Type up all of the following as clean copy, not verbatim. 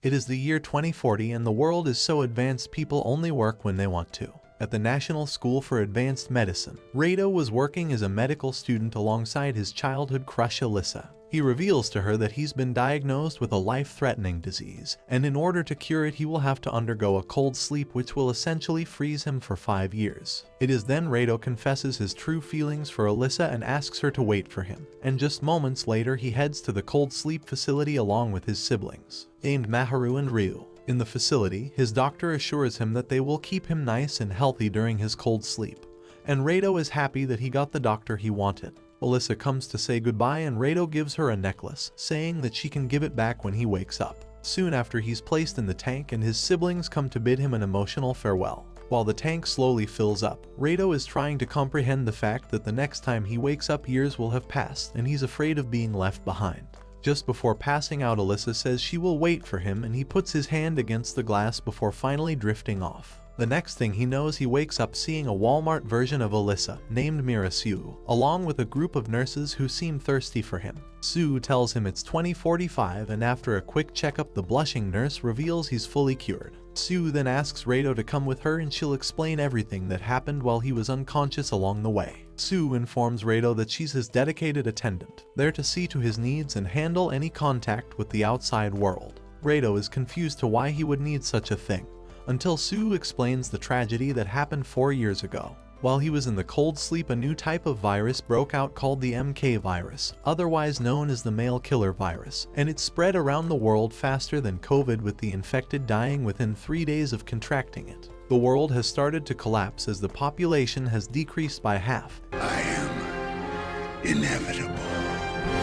It is the year 2040 and the world is so advanced people only work when they want to. At the National School for Advanced Medicine, Rado was working as a medical student alongside his childhood crush Alyssa. He reveals to her that he's been diagnosed with a life-threatening disease, and in order to cure it he will have to undergo a cold sleep which will essentially freeze him for 5 years. It is then Rado confesses his true feelings for Alyssa and asks her to wait for him, and just moments later he heads to the cold sleep facility along with his siblings, named Maharu and Ryu. In the facility, his doctor assures him that they will keep him nice and healthy during his cold sleep, and Rado is happy that he got the doctor he wanted. Alyssa comes to say goodbye and Rado gives her a necklace, saying that she can give it back when he wakes up. Soon after he's placed in the tank and his siblings come to bid him an emotional farewell. While the tank slowly fills up, Rado is trying to comprehend the fact that the next time he wakes up years will have passed and he's afraid of being left behind. Just before passing out, Alyssa says she will wait for him and he puts his hand against the glass before finally drifting off. The next thing he knows, he wakes up seeing a Walmart version of Alyssa, named Mira Sue, along with a group of nurses who seem thirsty for him. Sue tells him it's 2045 and after a quick checkup the blushing nurse reveals he's fully cured. Sue then asks Rado to come with her and she'll explain everything that happened while he was unconscious along the way. Sue informs Rado that she's his dedicated attendant, there to see to his needs and handle any contact with the outside world. Rado is confused to why he would need such a thing, until Sue explains the tragedy that happened 4 years ago. While he was in the cold sleep, a new type of virus broke out called the MK virus, otherwise known as the male killer virus, and it spread around the world faster than COVID, with the infected dying within 3 days of contracting it. The world has started to collapse as the population has decreased by half. I am inevitable.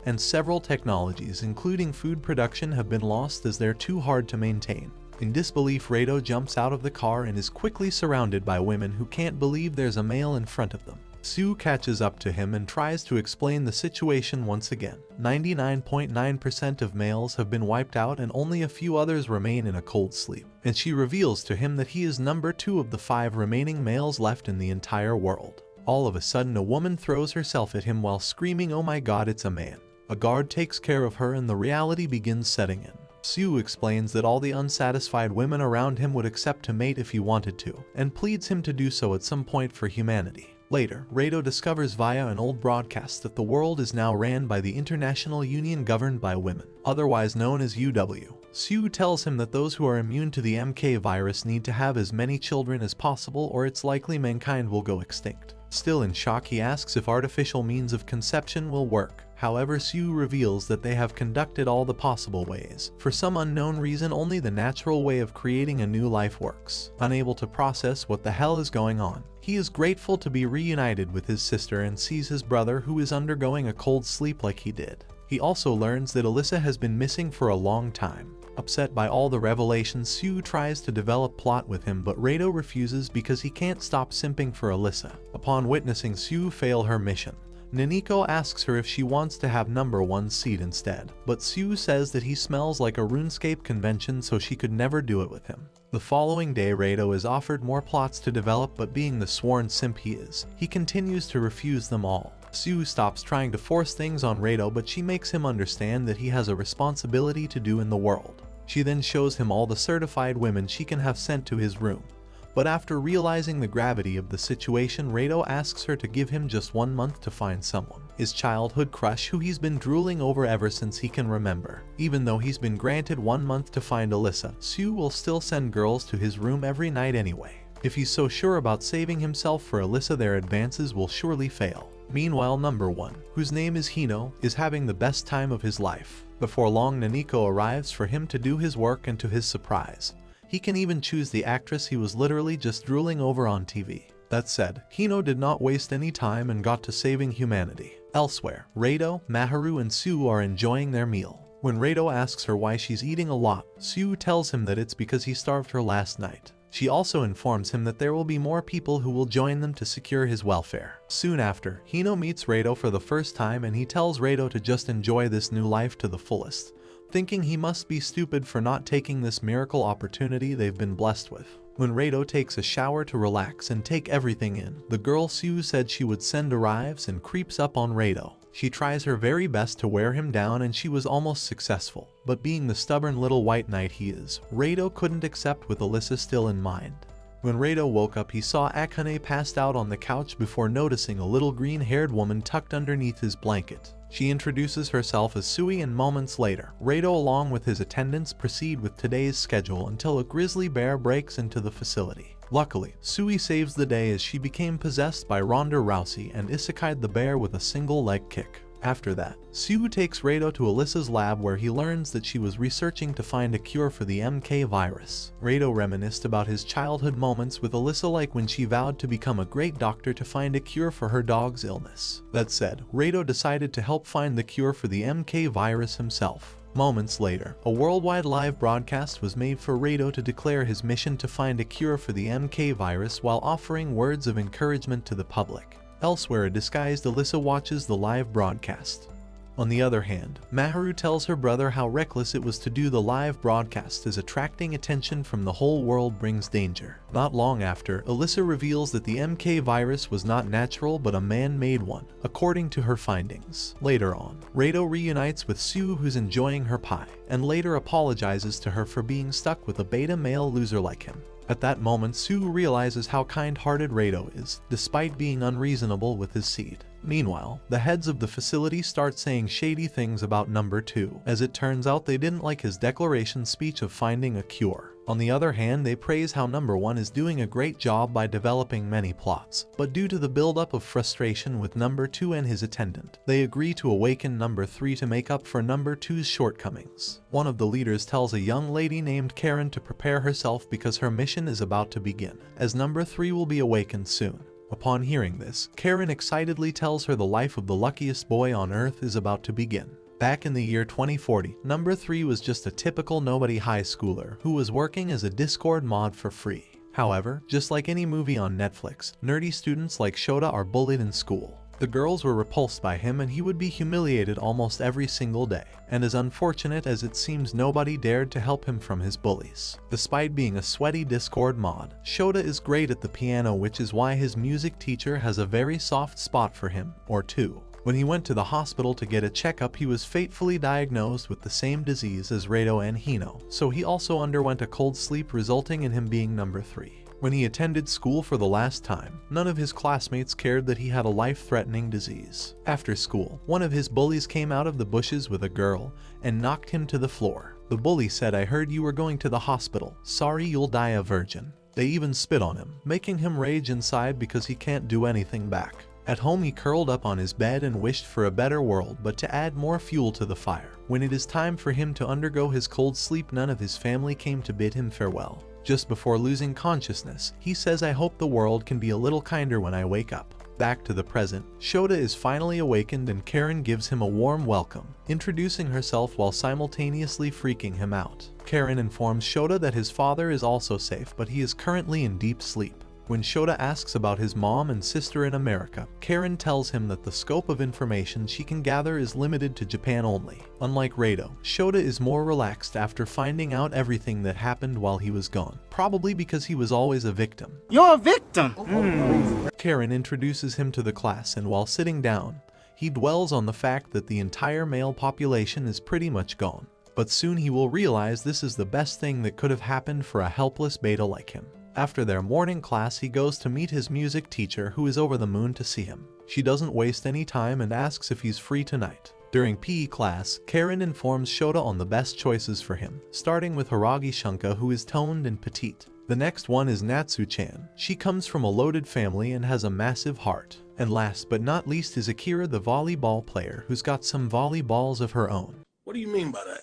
And several technologies, including food production, have been lost as they're too hard to maintain. In disbelief, Rado jumps out of the car and is quickly surrounded by women who can't believe there's a male in front of them. Sue catches up to him and tries to explain the situation once again. 99.9% of males have been wiped out and only a few others remain in a cold sleep. And she reveals to him that he is number 2 of the 5 remaining males left in the entire world. All of a sudden, a woman throws herself at him while screaming, "Oh my god, it's a man." A guard takes care of her and the reality begins setting in. Sue explains that all the unsatisfied women around him would accept to mate if he wanted to, and pleads him to do so at some point for humanity. Later, Rado discovers via an old broadcast that the world is now ran by the International Union Governed by Women, otherwise known as UW. Sue tells him that those who are immune to the MK virus need to have as many children as possible or it's likely mankind will go extinct. Still in shock, he asks if artificial means of conception will work. However, Sue reveals that they have conducted all the possible ways. For some unknown reason, only the natural way of creating a new life works. Unable to process what the hell is going on, he is grateful to be reunited with his sister and sees his brother who is undergoing a cold sleep like he did. He also learns that Alyssa has been missing for a long time. Upset by all the revelations, Sue tries to develop plot with him, but Rado refuses because he can't stop simping for Alyssa. Upon witnessing Sue fail her mission, Naniko asks her if she wants to have number 1 seat instead, but Sue says that he smells like a RuneScape convention, so she could never do it with him. The following day, Rado is offered more plots to develop, but being the sworn simp he is, he continues to refuse them all. Sue stops trying to force things on Rado, but she makes him understand that he has a responsibility to do in the world. She then shows him all the certified women she can have sent to his room. But after realizing the gravity of the situation, Rado asks her to give him just 1 month to find someone, his childhood crush who he's been drooling over ever since he can remember. Even though he's been granted 1 month to find Alyssa, Sue will still send girls to his room every night anyway. If he's so sure about saving himself for Alyssa, their advances will surely fail. Meanwhile, number 1, whose name is Hino, is having the best time of his life. Before long, Naniko arrives for him to do his work, and to his surprise, he can even choose the actress he was literally just drooling over on TV. That said, Hino did not waste any time and got to saving humanity. Elsewhere, Rado, Maharu, and Sue are enjoying their meal. When Rado asks her why she's eating a lot, Sue tells him that it's because he starved her last night. She also informs him that there will be more people who will join them to secure his welfare. Soon after, Hino meets Rado for the first time and he tells Rado to just enjoy this new life to the fullest, thinking he must be stupid for not taking this miracle opportunity they've been blessed with. When Rado takes a shower to relax and take everything in, the girl Sue said she would send arrives and creeps up on Rado. She tries her very best to wear him down and she was almost successful, but being the stubborn little white knight he is, Rado couldn't accept with Alyssa still in mind. When Rado woke up he saw Akane passed out on the couch before noticing a little green-haired woman tucked underneath his blanket. She introduces herself as Sui and moments later, Rado along with his attendants proceed with today's schedule until a grizzly bear breaks into the facility. Luckily, Sui saves the day as she became possessed by Ronda Rousey and isekai'd the bear with a single leg kick. After that, Sue takes Rado to Alyssa's lab where he learns that she was researching to find a cure for the MK virus. Rado reminisced about his childhood moments with Alyssa, like when she vowed to become a great doctor to find a cure for her dog's illness. That said, Rado decided to help find the cure for the MK virus himself. Moments later, a worldwide live broadcast was made for Rado to declare his mission to find a cure for the MK virus while offering words of encouragement to the public. Elsewhere, a disguised Alyssa watches the live broadcast. On the other hand, Maharu tells her brother how reckless it was to do the live broadcast as attracting attention from the whole world brings danger. Not long after, Alyssa reveals that the MK virus was not natural but a man-made one, according to her findings. Later on, Rado reunites with Sue, who's enjoying her pie, and later apologizes to her for being stuck with a beta male loser like him. At that moment, Sue realizes how kind-hearted Rado is, despite being unreasonable with his seed. Meanwhile, the heads of the facility start saying shady things about number 2, as it turns out they didn't like his declaration speech of finding a cure. On the other hand, they praise how number 1 is doing a great job by developing many plots, but due to the buildup of frustration with number 2 and his attendant, they agree to awaken number 3 to make up for number 2's shortcomings. One of the leaders tells a young lady named Karen to prepare herself because her mission is about to begin, as number 3 will be awakened soon. Upon hearing this, Karen excitedly tells her the life of the luckiest boy on Earth is about to begin. Back in the year 2040, number 3 was just a typical nobody high schooler who was working as a Discord mod for free. However, just like any movie on Netflix, nerdy students like Shota are bullied in school. The girls were repulsed by him and he would be humiliated almost every single day, and as unfortunate as it seems, nobody dared to help him from his bullies. Despite being a sweaty Discord mod, Shota is great at the piano, which is why his music teacher has a very soft spot for him, or two. When he went to the hospital to get a checkup, he was fatefully diagnosed with the same disease as Rado and Hino, so he also underwent a cold sleep, resulting in him being number 3. When he attended school for the last time, none of his classmates cared that he had a life-threatening disease. After school, one of his bullies came out of the bushes with a girl and knocked him to the floor. The bully said, "I heard you were going to the hospital. Sorry, you'll die a virgin." They even spit on him, making him rage inside because he can't do anything back. At home, he curled up on his bed and wished for a better world, but to add more fuel to the fire. When it is time for him to undergo his cold sleep, none of his family came to bid him farewell. Just before losing consciousness, he says, "I hope the world can be a little kinder when I wake up." Back to the present, Shota is finally awakened and Karen gives him a warm welcome, introducing herself while simultaneously freaking him out. Karen informs Shota that his father is also safe, but he is currently in deep sleep. When Shota asks about his mom and sister in America, Karen tells him that the scope of information she can gather is limited to Japan only. Unlike Rado, Shota is more relaxed after finding out everything that happened while he was gone, probably because he was always a victim. You're a victim! Karen introduces him to the class, and while sitting down, he dwells on the fact that the entire male population is pretty much gone. But soon he will realize this is the best thing that could have happened for a helpless beta like him. After their morning class, he goes to meet his music teacher, who is over the moon to see him. She doesn't waste any time and asks if he's free tonight. During PE class, Karen informs Shota on the best choices for him, starting with Hiragi Shunka, who is toned and petite. The next one is Natsu-chan. She comes from a loaded family and has a massive heart. And last but not least is Akira, the volleyball player, who's got some volleyballs of her own. What do you mean by that?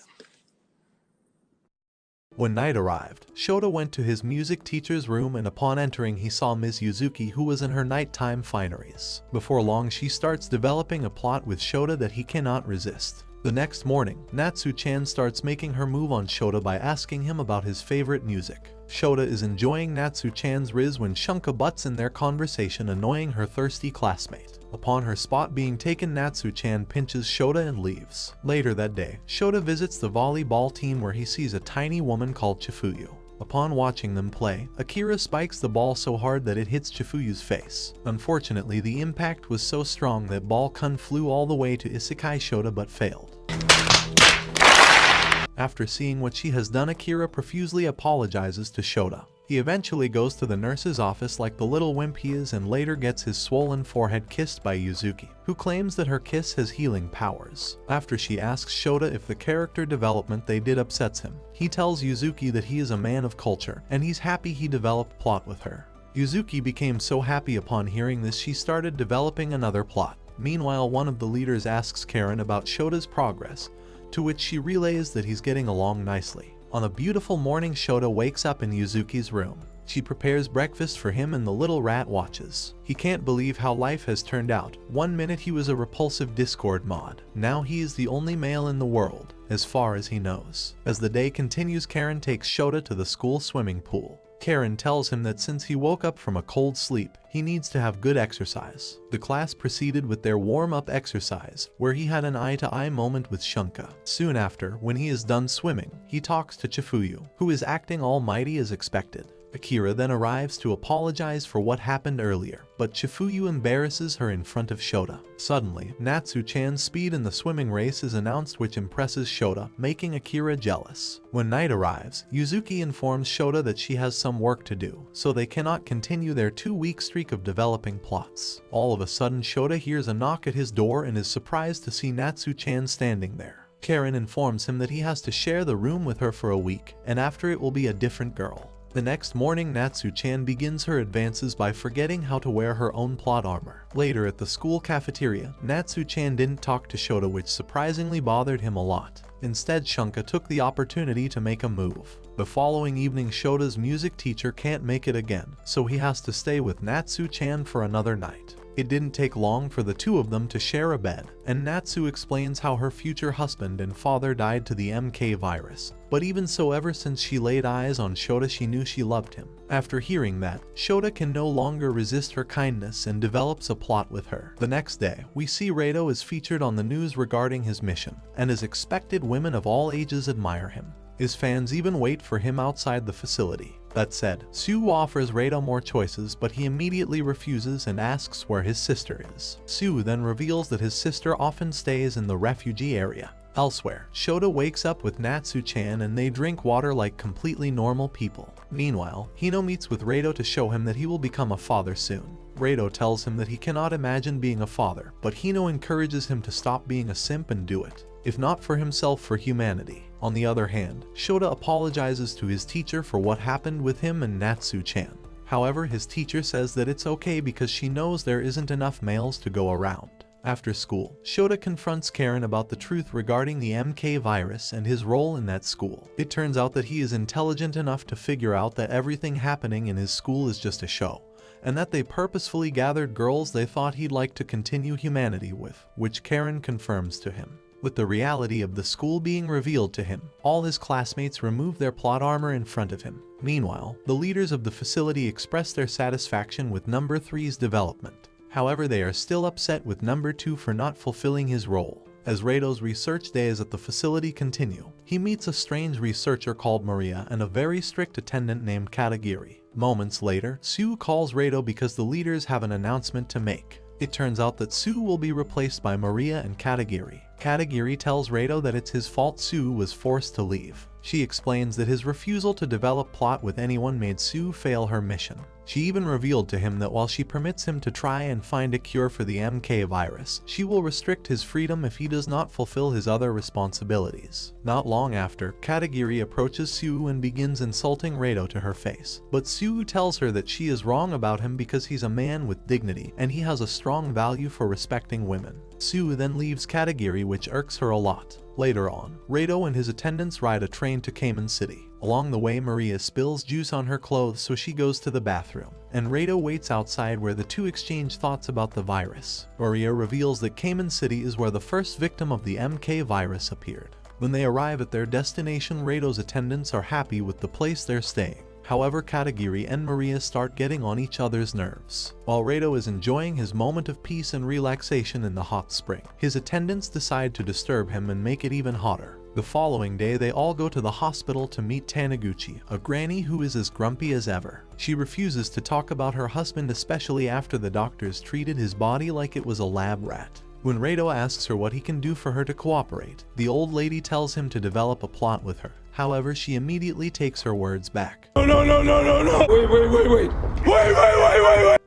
When night arrived, Shota went to his music teacher's room, and upon entering he saw Ms. Yuzuki, who was in her nighttime fineries. Before long, she starts developing a plot with Shota that he cannot resist. The next morning, Natsu-chan starts making her move on Shota by asking him about his favorite music. Shota is enjoying Natsu-chan's riz when Shunka butts in their conversation, annoying her thirsty classmate. Upon her spot being taken, Natsu-chan pinches Shota and leaves. Later that day, Shota visits the volleyball team where he sees a tiny woman called Chifuyu. Upon watching them play, Akira spikes the ball so hard that it hits Chifuyu's face. Unfortunately, the impact was so strong that ball-kun flew all the way to isekai Shota but failed. After seeing what she has done, Akira profusely apologizes to Shota. He eventually goes to the nurse's office like the little wimp he is and later gets his swollen forehead kissed by Yuzuki, who claims that her kiss has healing powers. After she asks Shota if the character development they did upsets him, he tells Yuzuki that he is a man of culture and he's happy he developed plot with her. Yuzuki became so happy upon hearing this she started developing another plot. Meanwhile, one of the leaders asks Karen about Shota's progress, to which she relays that he's getting along nicely. On a beautiful morning, Shota wakes up in Yuzuki's room. She prepares breakfast for him and the little rat watches. He can't believe how life has turned out. One minute he was a repulsive Discord mod. Now he is the only male in the world, as far as he knows. As the day continues, Karen takes Shota to the school swimming pool. Karen tells him that since he woke up from a cold sleep, he needs to have good exercise. The class proceeded with their warm-up exercise, where he had an eye-to-eye moment with Shunka. Soon after, when he is done swimming, he talks to Chifuyu, who is acting almighty as expected. Akira then arrives to apologize for what happened earlier, but Chifuyu embarrasses her in front of Shota. Suddenly, Natsu-chan's speed in the swimming race is announced, which impresses Shota, making Akira jealous. When night arrives, Yuzuki informs Shota that she has some work to do, so they cannot continue their 2-week streak of developing plots. All of a sudden, Shota hears a knock at his door and is surprised to see Natsu-chan standing there. Karen informs him that he has to share the room with her for a week, and after it will be a different girl. The next morning, Natsu-chan begins her advances by forgetting how to wear her own plot armor. Later at the school cafeteria, Natsu-chan didn't talk to Shota, which surprisingly bothered him a lot. Instead, Shunka took the opportunity to make a move. The following evening, Shota's music teacher can't make it again, so he has to stay with Natsu-chan for another night. It didn't take long for the two of them to share a bed, and Natsu explains how her future husband and father died to the MK virus. But even so, ever since she laid eyes on Shota, she knew she loved him. After hearing that, Shota can no longer resist her kindness and develops a plot with her. The next day, we see Reito is featured on the news regarding his mission, and as expected, women of all ages admire him. His fans even wait for him outside the facility. That said, Sue offers Reito more choices, but he immediately refuses and asks where his sister is. Sue then reveals that his sister often stays in the refugee area. Elsewhere, Shota wakes up with Natsu-chan and they drink water like completely normal people. Meanwhile, Hino meets with Reito to show him that he will become a father soon. Reito tells him that he cannot imagine being a father, but Hino encourages him to stop being a simp and do it. If not for himself, for humanity. On the other hand, Shota apologizes to his teacher for what happened with him and Natsu-chan. However, his teacher says that it's okay because she knows there isn't enough males to go around. After school, Shota confronts Karen about the truth regarding the MK virus and his role in that school. It turns out that he is intelligent enough to figure out that everything happening in his school is just a show, and that they purposefully gathered girls they thought he'd like to continue humanity with, which Karen confirms to him. With the reality of the school being revealed to him, all his classmates remove their plot armor in front of him. Meanwhile, the leaders of the facility express their satisfaction with number 3's development. However, they are still upset with number 2 for not fulfilling his role. As Reito's research days at the facility continue, he meets a strange researcher called Maria and a very strict attendant named Katagiri. Moments later, Sue calls Reito because the leaders have an announcement to make. It turns out that Sue will be replaced by Maria and Katagiri. Katagiri tells Reito that it's his fault Sue was forced to leave. She explains that his refusal to develop plot with anyone made Sue fail her mission. She even revealed to him that while she permits him to try and find a cure for the MK virus, she will restrict his freedom if he does not fulfill his other responsibilities. Not long after, Katagiri approaches Sue and begins insulting Reito to her face. But Sue tells her that she is wrong about him because he's a man with dignity and he has a strong value for respecting women. Sue then leaves Katagiri, which irks her a lot. Later on, Reito and his attendants ride a train to Cayman City. Along the way, Maria spills juice on her clothes, so she goes to the bathroom, and Reito waits outside where the two exchange thoughts about the virus. Maria reveals that Cayman City is where the first victim of the MK virus appeared. When they arrive at their destination, Reito's attendants are happy with the place they're staying. However, Katagiri and Maria start getting on each other's nerves. While Reito is enjoying his moment of peace and relaxation in the hot spring, his attendants decide to disturb him and make it even hotter. The following day, they all go to the hospital to meet Taniguchi, a granny who is as grumpy as ever. She refuses to talk about her husband, especially after the doctors treated his body like it was a lab rat. When Rado asks her what he can do for her to cooperate, the old lady tells him to develop a plot with her. However, she immediately takes her words back. No. Wait.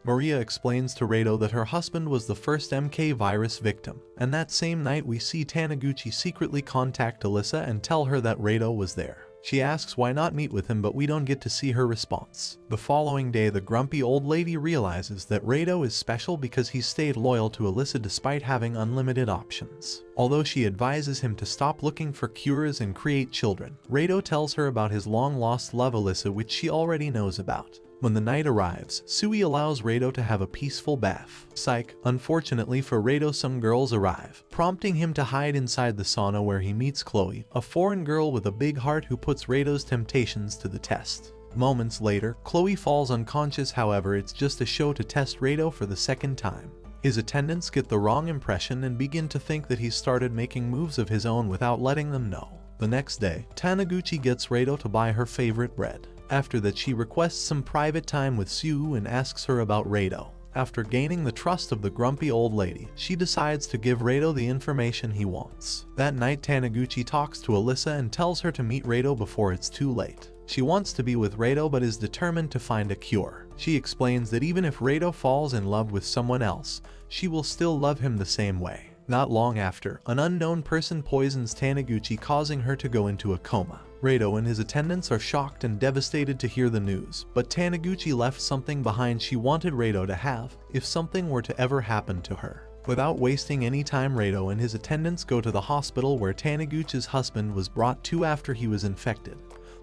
Maria explains to Rado that her husband was the first MK virus victim, and that same night we see Taniguchi secretly contact Alyssa and tell her that Rado was there. She asks why not meet with him, but we don't get to see her response. The following day, the grumpy old lady realizes that Rado is special because he stayed loyal to Alyssa despite having unlimited options. Although she advises him to stop looking for cures and create children, Rado tells her about his long-lost love Alyssa, which she already knows about. When the night arrives, Sui allows Rado to have a peaceful bath. Psych. Unfortunately for Rado, some girls arrive, prompting him to hide inside the sauna where he meets Chloe, a foreign girl with a big heart who puts Rado's temptations to the test. Moments later, Chloe falls unconscious. However, it's just a show to test Rado for the second time. His attendants get the wrong impression and begin to think that he's started making moves of his own without letting them know. The next day, Taniguchi gets Rado to buy her favorite bread. After that, she requests some private time with Sue and asks her about Rado. After gaining the trust of the grumpy old lady, she decides to give Rado the information he wants. That night, Taniguchi talks to Alyssa and tells her to meet Rado before it's too late. She wants to be with Rado but is determined to find a cure. She explains that even if Rado falls in love with someone else, she will still love him the same way. Not long after, an unknown person poisons Taniguchi, causing her to go into a coma. Rado and his attendants are shocked and devastated to hear the news, but Taniguchi left something behind she wanted Rado to have if something were to ever happen to her. Without wasting any time, Rado and his attendants go to the hospital where Taniguchi's husband was brought to after he was infected,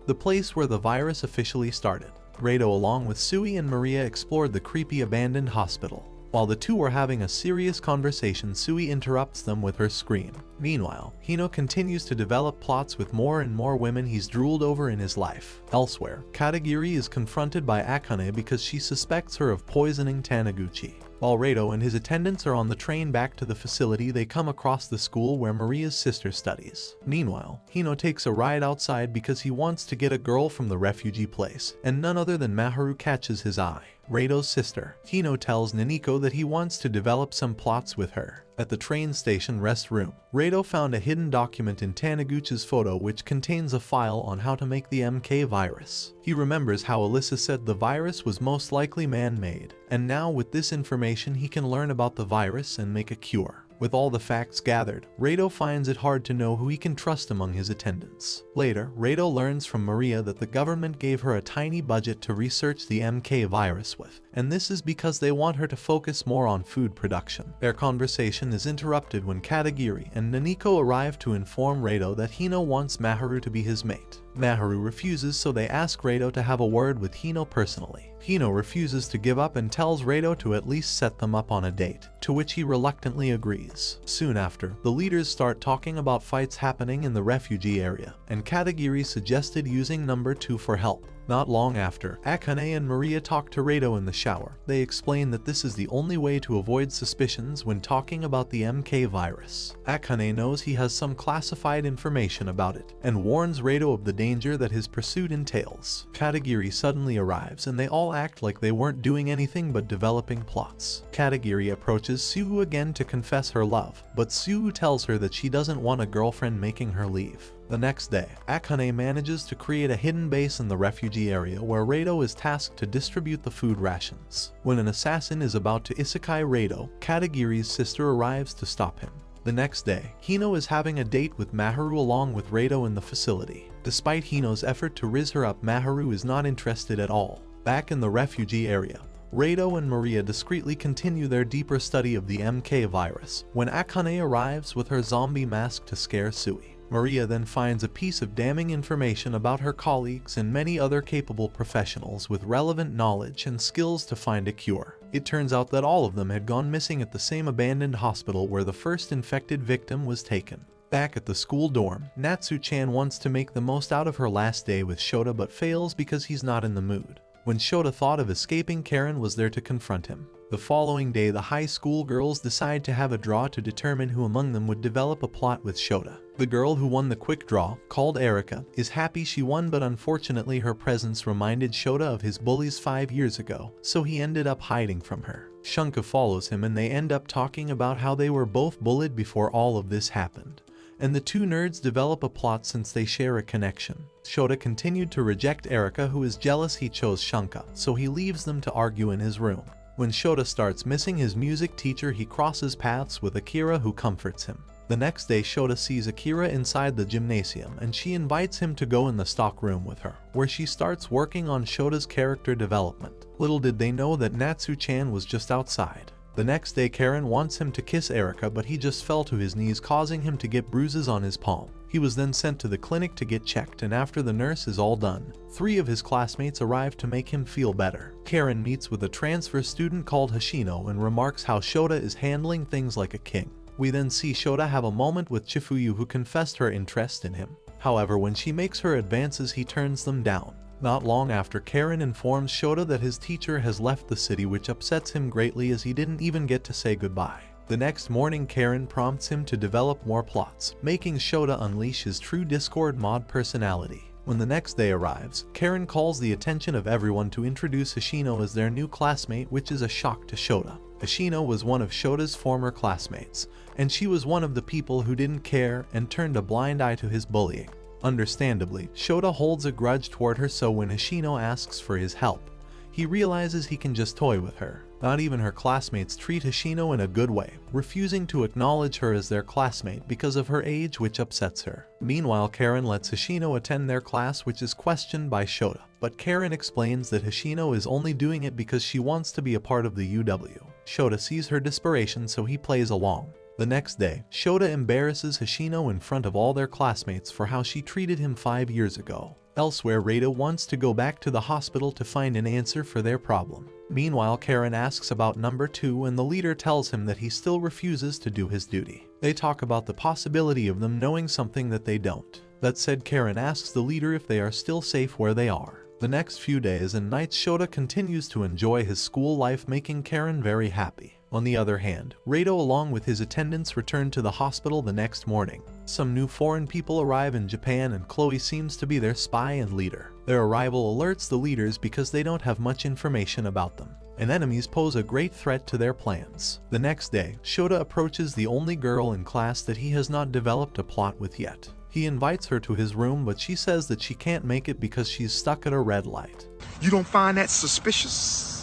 the place where the virus officially started. Rado, along with Sui and Maria, explored the creepy abandoned hospital. While the two are having a serious conversation, Sui interrupts them with her scream. Meanwhile, Hino continues to develop plots with more and more women he's drooled over in his life. Elsewhere, Katagiri is confronted by Akane because she suspects her of poisoning Taniguchi. While Rado and his attendants are on the train back to the facility, they come across the school where Maria's sister studies. Meanwhile, Hino takes a ride outside because he wants to get a girl from the refugee place, and none other than Maharu catches his eye. Rado's sister. Hino tells Naniko that he wants to develop some plots with her. At the train station restroom, Rado found a hidden document in Taniguchi's photo which contains a file on how to make the MK virus. He remembers how Alyssa said the virus was most likely man-made, and now with this information he can learn about the virus and make a cure. With all the facts gathered, Rado finds it hard to know who he can trust among his attendants. Later, Rado learns from Maria that the government gave her a tiny budget to research the MK virus with, and this is because they want her to focus more on food production. Their conversation is interrupted when Katagiri and Naniko arrive to inform Rado that Hino wants Maharu to be his mate. Maharu refuses, so they ask Rado to have a word with Hino personally. Hino refuses to give up and tells Rado to at least set them up on a date, to which he reluctantly agrees. Soon after, the leaders start talking about fights happening in the refugee area, and Katagiri suggested using number 2 for help. Not long after, Akane and Maria talk to Rado in the shower. They explain that this is the only way to avoid suspicions when talking about the MK virus. Akane knows he has some classified information about it, and warns Rado of the danger that his pursuit entails. Katagiri suddenly arrives, and they all act like they weren't doing anything but developing plots. Katagiri approaches Sue again to confess her love, but Sue tells her that she doesn't want a girlfriend making her leave. The next day, Akane manages to create a hidden base in the refugee area where Rado is tasked to distribute the food rations. When an assassin is about to isekai Rado, Katagiri's sister arrives to stop him. The next day, Hino is having a date with Maharu along with Rado in the facility. Despite Hino's effort to riz her up, Maharu is not interested at all. Back in the refugee area, Rado and Maria discreetly continue their deeper study of the MK virus when Akane arrives with her zombie mask to scare Sui. Maria then finds a piece of damning information about her colleagues and many other capable professionals with relevant knowledge and skills to find a cure. It turns out that all of them had gone missing at the same abandoned hospital where the first infected victim was taken. Back at the school dorm, Natsu-chan wants to make the most out of her last day with Shota but fails because he's not in the mood. When Shota thought of escaping, Karen was there to confront him. The following day, the high school girls decide to have a draw to determine who among them would develop a plot with Shota. The girl who won the quick draw, called Erica, is happy she won, but unfortunately her presence reminded Shota of his bullies 5 years ago, so he ended up hiding from her. Shunka follows him and they end up talking about how they were both bullied before all of this happened. And the two nerds develop a plot since they share a connection. Shota continued to reject Erica, who is jealous he chose Shunka, so he leaves them to argue in his room. When Shota starts missing his music teacher, he crosses paths with Akira, who comforts him. The next day, Shota sees Akira inside the gymnasium and she invites him to go in the stock room with her, where she starts working on Shota's character development. Little did they know that Natsu-chan was just outside. The next day, Karen wants him to kiss Erica, but he just fell to his knees, causing him to get bruises on his palm. He was then sent to the clinic to get checked, and after the nurse is all done, 3 of his classmates arrive to make him feel better. Karen meets with a transfer student called Hoshino and remarks how Shota is handling things like a king. We then see Shota have a moment with Chifuyu, who confessed her interest in him. However, when she makes her advances, he turns them down. Not long after, Karen informs Shota that his teacher has left the city, which upsets him greatly as he didn't even get to say goodbye. The next morning, Karen prompts him to develop more plots, making Shota unleash his true Discord mod personality. When the next day arrives, Karen calls the attention of everyone to introduce Hoshino as their new classmate, which is a shock to Shota. Hoshino was one of Shota's former classmates, and she was one of the people who didn't care and turned a blind eye to his bullying. Understandably, Shota holds a grudge toward her, so when Hoshino asks for his help, he realizes he can just toy with her. Not even her classmates treat Hoshino in a good way, refusing to acknowledge her as their classmate because of her age, which upsets her. Meanwhile, Karen lets Hoshino attend their class, which is questioned by Shota, but Karen explains that Hoshino is only doing it because she wants to be a part of the UW. Shota sees her desperation, so he plays along. The next day, Shota embarrasses Hoshino in front of all their classmates for how she treated him 5 years ago. Elsewhere, Rado wants to go back to the hospital to find an answer for their problem. Meanwhile, Karen asks about number 2 and the leader tells him that he still refuses to do his duty. They talk about the possibility of them knowing something that they don't. That said, Karen asks the leader if they are still safe where they are. The next few days and nights, Shota continues to enjoy his school life, making Karen very happy. On the other hand, Rado along with his attendants return to the hospital the next morning. Some new foreign people arrive in Japan and Chloe seems to be their spy and leader. Their arrival alerts the leaders because they don't have much information about them, and enemies pose a great threat to their plans. The next day, Shota approaches the only girl in class that he has not developed a plot with yet. He invites her to his room, but she says that she can't make it because she's stuck at a red light. You don't find that suspicious?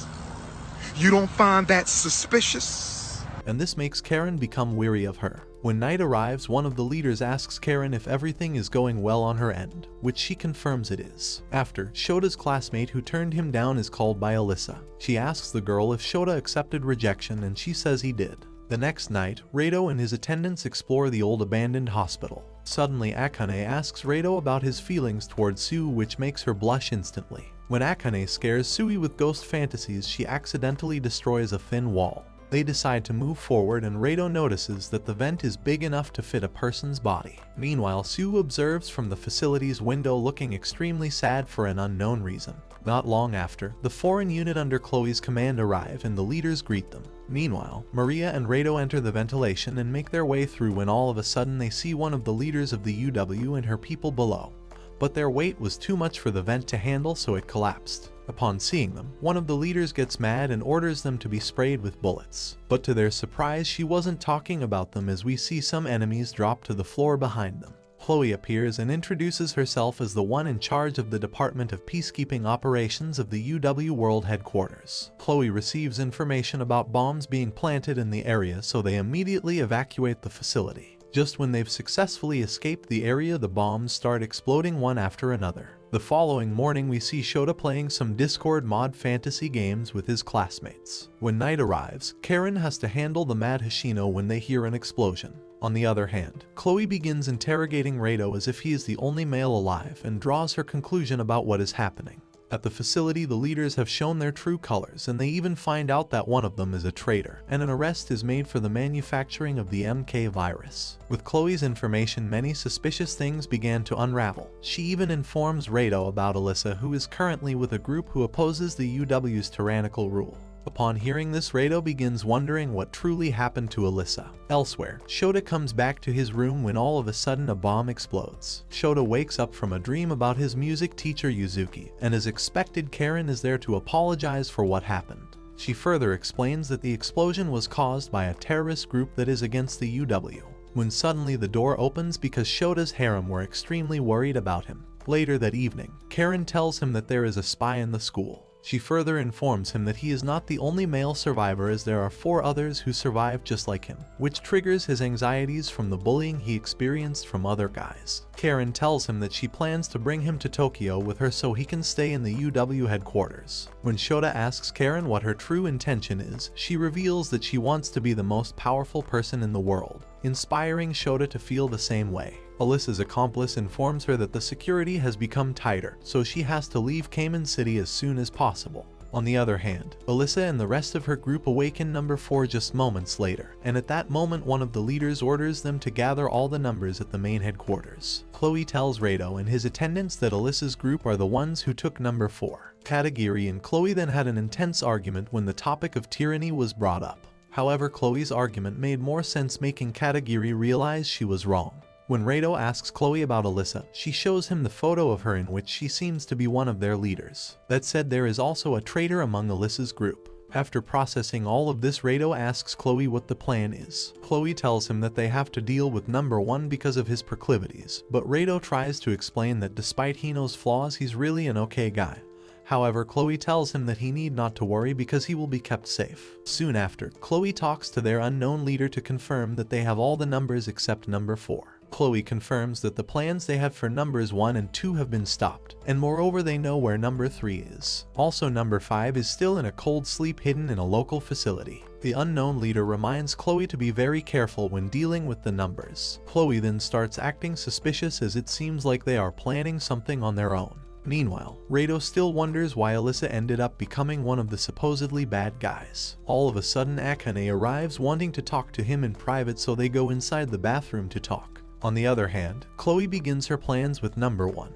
You don't find that suspicious? And this makes Karen become weary of her. When night arrives, one of the leaders asks Karen if everything is going well on her end, which she confirms it is. After, Shota's classmate who turned him down is called by Alyssa. She asks the girl if Shota accepted rejection and she says he did. The next night, Rado and his attendants explore the old abandoned hospital. Suddenly, Akane asks Rado about his feelings towards Sue, which makes her blush instantly. When Akane scares Sui with ghost fantasies, she accidentally destroys a thin wall. They decide to move forward and Rado notices that the vent is big enough to fit a person's body. Meanwhile, Sue observes from the facility's window, looking extremely sad for an unknown reason. Not long after, the foreign unit under Chloe's command arrive and the leaders greet them. Meanwhile, Maria and Rado enter the ventilation and make their way through when all of a sudden they see one of the leaders of the UW and her people below. But their weight was too much for the vent to handle, so it collapsed. Upon seeing them, one of the leaders gets mad and orders them to be sprayed with bullets. But to their surprise, she wasn't talking about them, as we see some enemies drop to the floor behind them. Chloe appears and introduces herself as the one in charge of the Department of Peacekeeping Operations of the UW World Headquarters. Chloe receives information about bombs being planted in the area, so they immediately evacuate the facility. Just when they've successfully escaped the area, the bombs start exploding one after another. The following morning, we see Shota playing some Discord mod fantasy games with his classmates. When night arrives, Karen has to handle the mad Hoshino when they hear an explosion. On the other hand, Chloe begins interrogating Rado as if he is the only male alive and draws her conclusion about what is happening. At the facility, the leaders have shown their true colors, and they even find out that one of them is a traitor, and an arrest is made for the manufacturing of the MK virus. With Chloe's information, many suspicious things began to unravel. She even informs Rado about Alyssa, who is currently with a group who opposes the UW's tyrannical rule. Upon hearing this, Rado begins wondering what truly happened to Alyssa. Elsewhere, Shota comes back to his room when all of a sudden a bomb explodes. Shota wakes up from a dream about his music teacher Yuzuki, and as expected, Karen is there to apologize for what happened. She further explains that the explosion was caused by a terrorist group that is against the UW. When suddenly the door opens because Shota's harem were extremely worried about him. Later that evening, Karen tells him that there is a spy in the school. She further informs him that he is not the only male survivor, as there are 4 others who survived just like him, which triggers his anxieties from the bullying he experienced from other guys. Karen tells him that she plans to bring him to Tokyo with her so he can stay in the UW headquarters. When Shota asks Karen what her true intention is, she reveals that she wants to be the most powerful person in the world, inspiring Shota to feel the same way. Alyssa's accomplice informs her that the security has become tighter, so she has to leave Cayman City as soon as possible. On the other hand, Alyssa and the rest of her group awaken number 4 just moments later, and at that moment one of the leaders orders them to gather all the numbers at the main headquarters. Chloe tells Rado and his attendants that Alyssa's group are the ones who took number 4. Katagiri and Chloe then had an intense argument when the topic of tyranny was brought up. However, Chloe's argument made more sense, making Katagiri realize she was wrong. When Rado asks Chloe about Alyssa, she shows him the photo of her in which she seems to be one of their leaders. That said, there is also a traitor among Alyssa's group. After processing all of this, Rado asks Chloe what the plan is. Chloe tells him that they have to deal with number 1 because of his proclivities, but Rado tries to explain that despite Hino's flaws, he's really an okay guy. However, Chloe tells him that he need not to worry because he will be kept safe. Soon after, Chloe talks to their unknown leader to confirm that they have all the numbers except number 4. Chloe confirms that the plans they had for numbers 1 and 2 have been stopped, and moreover they know where number 3 is. Also, number 5 is still in a cold sleep hidden in a local facility. The unknown leader reminds Chloe to be very careful when dealing with the numbers. Chloe then starts acting suspicious, as it seems like they are planning something on their own. Meanwhile, Rado still wonders why Alyssa ended up becoming one of the supposedly bad guys. All of a sudden, Akane arrives wanting to talk to him in private, so they go inside the bathroom to talk. On the other hand, Chloe begins her plans with number 1,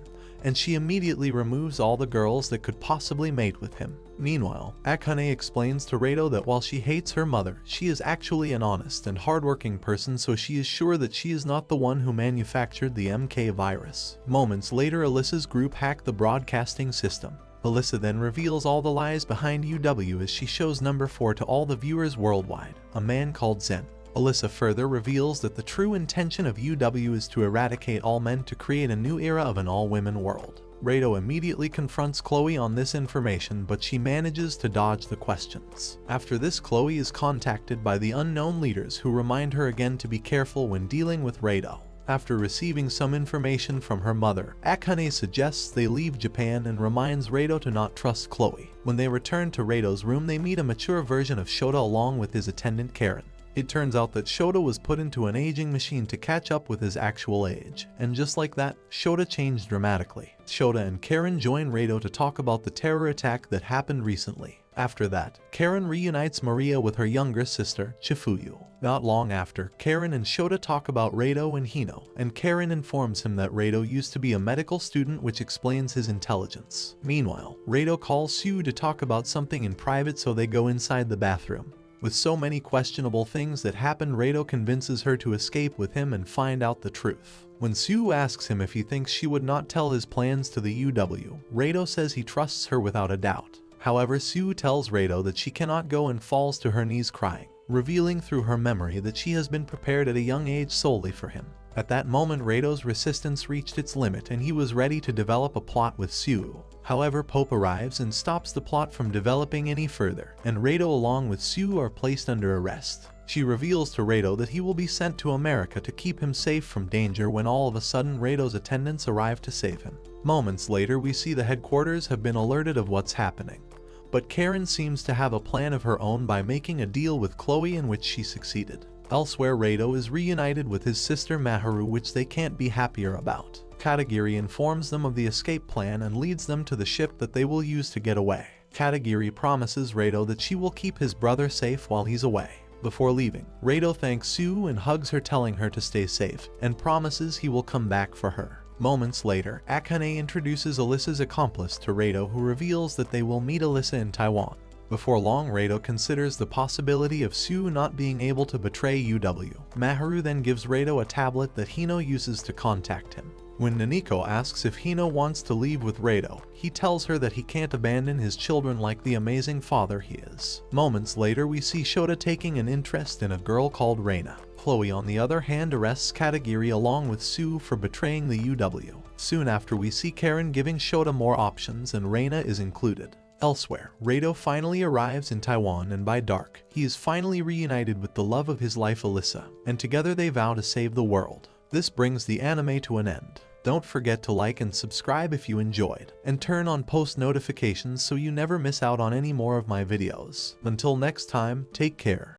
and she immediately removes all the girls that could possibly mate with him. Meanwhile, Akane explains to Rado that while she hates her mother, she is actually an honest and hardworking person, so she is sure that she is not the one who manufactured the MK virus. Moments later, Alyssa's group hack the broadcasting system. Alyssa then reveals all the lies behind UW as she shows number 4 to all the viewers worldwide, a man called Zen. Alyssa further reveals that the true intention of UW is to eradicate all men to create a new era of an all-women world. Rado immediately confronts Chloe on this information, but she manages to dodge the questions. After this, Chloe is contacted by the unknown leaders, who remind her again to be careful when dealing with Rado. After receiving some information from her mother, Akane suggests they leave Japan and reminds Rado to not trust Chloe. When they return to Rado's room, they meet a mature version of Shota along with his attendant Karen. It turns out that Shota was put into an aging machine to catch up with his actual age, and just like that, Shota changed dramatically. Shota and Karen join Rado to talk about the terror attack that happened recently. After that, Karen reunites Maria with her younger sister, Chifuyu. Not long after, Karen and Shota talk about Rado and Hino, and Karen informs him that Rado used to be a medical student, which explains his intelligence. Meanwhile, Rado calls Sue to talk about something in private, so they go inside the bathroom. With so many questionable things that happen, Rado convinces her to escape with him and find out the truth. When Sue asks him if he thinks she would not tell his plans to the UW, Rado says he trusts her without a doubt. However, Sue tells Rado that she cannot go and falls to her knees crying, revealing through her memory that she has been prepared at a young age solely for him. At that moment, Rado's resistance reached its limit and he was ready to develop a plot with Sue. However, Pope arrives and stops the plot from developing any further, and Rado along with Sue are placed under arrest. She reveals to Rado that he will be sent to America to keep him safe from danger, when all of a sudden Rado's attendants arrive to save him. Moments later, we see the headquarters have been alerted of what's happening. But Karen seems to have a plan of her own by making a deal with Chloe, in which she succeeded. Elsewhere, Rado is reunited with his sister Maharu, which they can't be happier about. Katagiri informs them of the escape plan and leads them to the ship that they will use to get away. Katagiri promises Rado that she will keep his brother safe while he's away. Before leaving, Rado thanks Sue and hugs her, telling her to stay safe, and promises he will come back for her. Moments later, Akane introduces Alyssa's accomplice to Rado, who reveals that they will meet Alyssa in Taiwan. Before long, Rado considers the possibility of Sue not being able to betray UW. Maharu then gives Rado a tablet that Hino uses to contact him. When Naniko asks if Hino wants to leave with Rado, he tells her that he can't abandon his children like the amazing father he is. Moments later, we see Shota taking an interest in a girl called Reina. Chloe, on the other hand, arrests Katagiri along with Sue for betraying the UW. Soon after, we see Karen giving Shota more options, and Reina is included. Elsewhere, Rado finally arrives in Taiwan, and by dark, he is finally reunited with the love of his life, Alyssa, and together they vow to save the world. This brings the anime to an end. Don't forget to like and subscribe if you enjoyed, and turn on post notifications so you never miss out on any more of my videos. Until next time, take care.